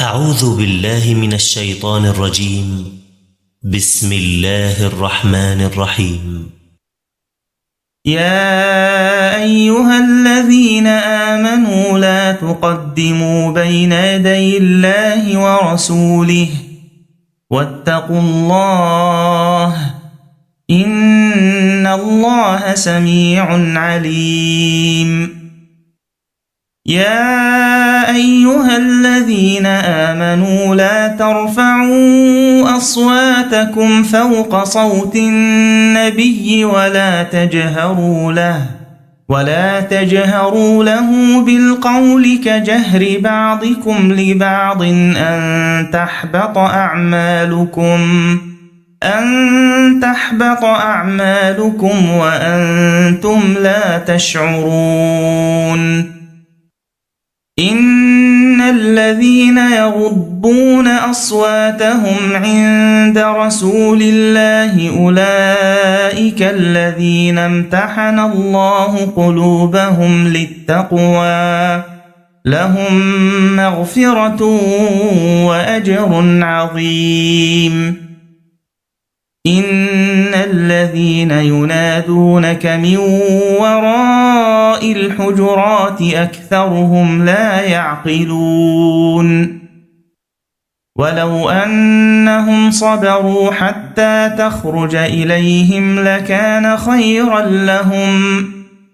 أعوذ بالله من الشيطان الرجيم. بسم الله الرحمن الرحيم. يا أيها الذين آمنوا لا تقدموا بين يدي الله ورسوله واتقوا الله إن الله سميع عليم. يا أيها الذين آمنوا لا ترفعوا أصواتكم فوق صوت النبي ولا تجهروا له بالقول كجهر بعضكم لبعض أن تحبط أعمالكم وأنتم لا تشعرون. إن الذين يغضون أصواتهم عند رسول الله أولئك الذين امتحن الله قلوبهم للتقوى لهم مغفرة وأجر عظيم. إن الذين ينادونك من وراء الحجرات أكثرهم لا يعقلون. ولو أنهم صبروا حتى تخرج إليهم لكان خيرا لهم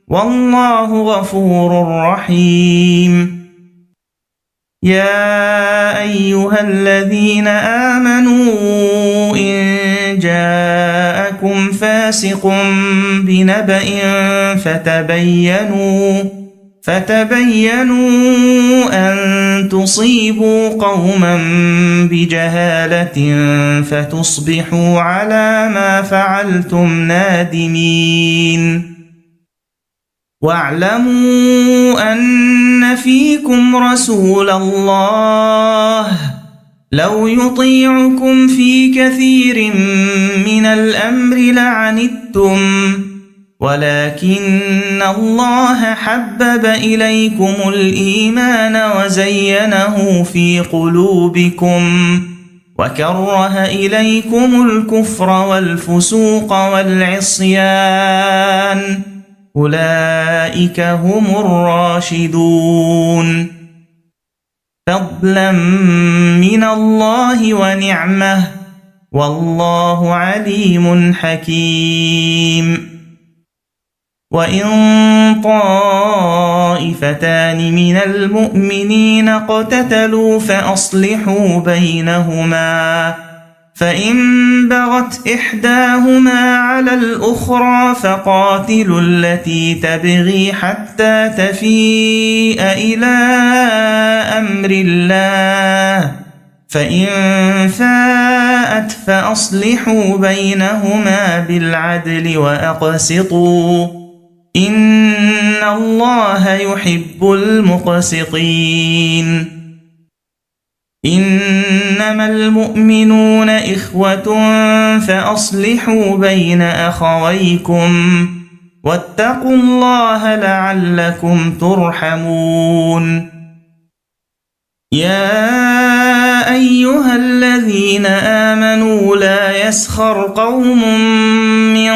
والله غفور رحيم. يا أيها الذين آمنوا إن جاءكم فاسق بنبأ فتبينوا أن تصيبوا قوما بجهالة فتصبحوا على ما فعلتم نادمين. واعلموا أن فيكم رسول الله لو يطيعكم في كثير من الأمر لعنتم ولكن الله حبب إليكم الإيمان وزينه في قلوبكم وكره إليكم الكفر والفسوق والعصيان أولئك هم الراشدون. فضلا من الله ونعمة والله عليم حكيم. وإن طائفتان من المؤمنين اقتتلوا فأصلحوا بينهما فإن بغت إحداهما على الأخرى فقاتلوا التي تبغي حتى تفيء إلى أمر الله فإن فاءت فأصلحوا بينهما بالعدل وأقسطوا إن الله يحب المقسطين. إنما المؤمنون إخوة فأصلحوا بين أخويكم واتقوا الله لعلكم ترحمون. يا أيها الذين آمنوا لا يسخر قوم من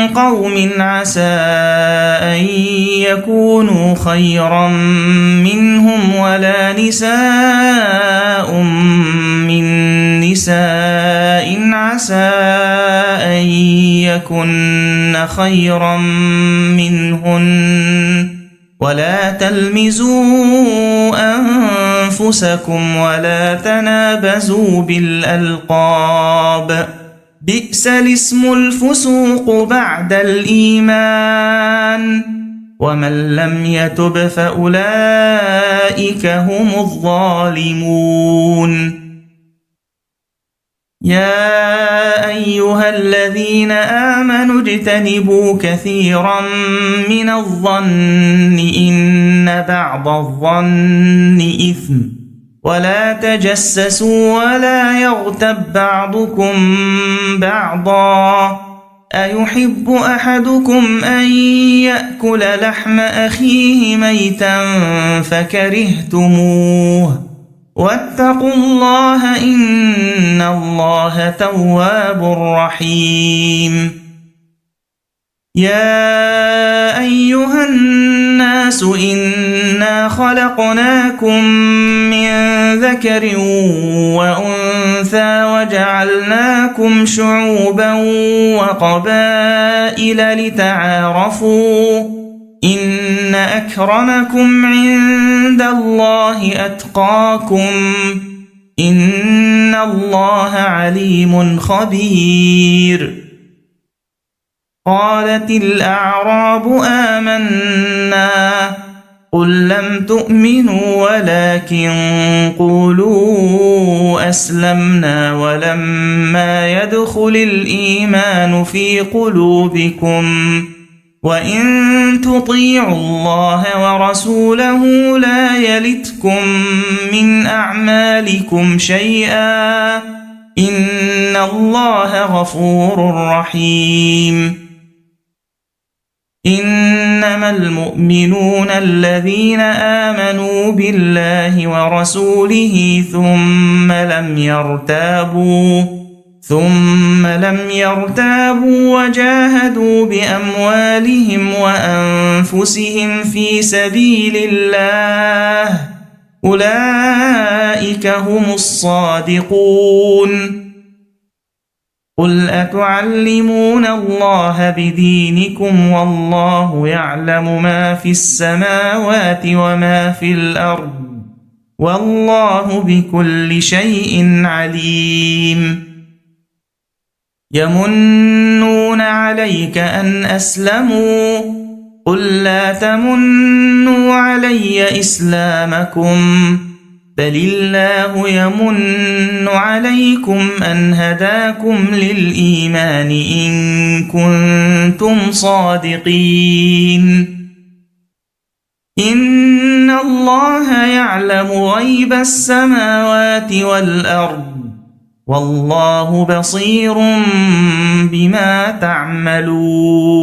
قوم عسى أن يكونوا خيرا منهم ولا نساء من نساء عسى أن يكن خيرا منهن ولا تلمزوا أنفسكم ولا تنابزوا بالألقاب بئس الاسم الفسوق بعد الإيمان ومن لم يتب فأولئك هم الظالمون. يا أيها الذين آمنوا اجتنبوا كثيرا من الظن إن بعض الظن إثم ولا تجسسوا ولا يغتب بعضكم بعضا أيحب أحدكم أن يأكل لحم أخيه ميتا فكرهتموه واتقوا الله إن الله تواب رحيم يا أيها الناس إنا خلقناكم من ذكر وأنثى وجعلناكم شعوبا وقبائل لتعارفوا إن أكرمكم عند الله أتقاكم إن الله عليم خبير قالت الأعراب آمنا قل لم تؤمنوا ولكن قولوا أسلمنا ولما يدخل الإيمان في قلوبكم وإن تطيعوا الله ورسوله لا يلتكم من أعمالكم شيئا إن الله غفور رحيم إنما المؤمنون الذين آمنوا بالله ورسوله ثم لم يرتابوا وجاهدوا بأموالهم وأنفسهم في سبيل الله أولئك هم الصادقون قل أتعلمون الله بدينكم والله يعلم ما في السماوات وما في الأرض والله بكل شيء عليم يمنون عليك أن أسلموا قل لا تمنوا علي إسلامكم بل الله يمن عليكم أن هداكم للإيمان إن كنتم صادقين إن الله يعلم غيب السماوات والأرض والله بصير بما تعملون